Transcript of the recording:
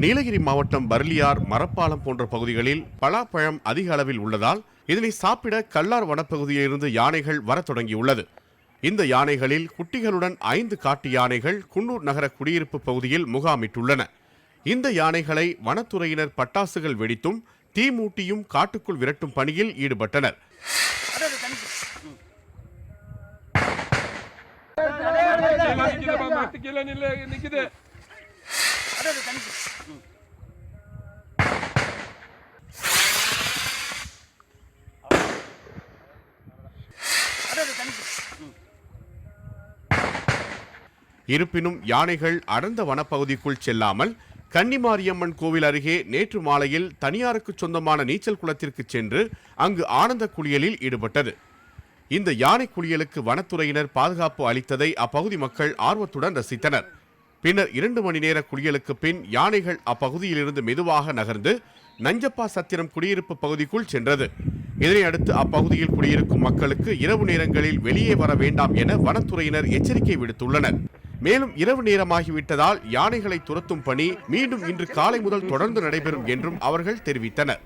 நீலகிரி மாவட்டம் பர்லியார், மரப்பாலம் போன்ற பகுதிகளில் பலாப்பழம் அதிக அளவில் உள்ளதால் இதனை சாப்பிட கல்லார் வனப்பகுதியிலிருந்து யானைகள் வரத் தொடங்கியுள்ளது. இந்த யானைகளில் குட்டிகளுடன் 5 காட்டு யானைகள் குன்னூர் நகர குடியிருப்பு பகுதியில் முகாமிட்டுள்ளன. இந்த யானைகளை வனத்துறையினர் பட்டாசுகள் வெடித்தும் தீ மூட்டியும் காட்டுக்குள் விரட்டும் பணியில் ஈடுபட்டனர். இருப்பினும் யானைகள் அடர்ந்த வனப்பகுதிக்குள் செல்லாமல் கன்னிமாரியம்மன் கோவில் அருகே நேற்று மாலையில் தனியாருக்கு சொந்தமான நீச்சல் குளத்திற்கு சென்று அங்கு ஆனந்த குளியலில் ஈடுபட்டது. இந்த யானை குளியலுக்கு வனத்துறையினர் பாதுகாப்பு அளித்ததை அப்பகுதி மக்கள் ஆர்வத்துடன் ரசித்தனர். பின்னர் 2 மணி நேர குளியலுக்கு பின் யானைகள் அப்பகுதியிலிருந்து மெதுவாக நகர்ந்து நஞ்சப்பா சத்திரம் குடியிருப்பு பகுதிக்குள் சென்றது. இதனையடுத்து அப்பகுதியில் குடியிருக்கும் மக்களுக்கு இரவு நேரங்களில் வெளியே வர வேண்டாம் என வனத்துறையினர் எச்சரிக்கை விடுத்துள்ளனர். மேலும் இரவு நேரமாகிவிட்டதால் யானைகளை துரத்தும் பணி மீண்டும் இன்று காலை முதல் தொடர்ந்து நடைபெறும் என்றும் அவர்கள் தெரிவித்தனர்.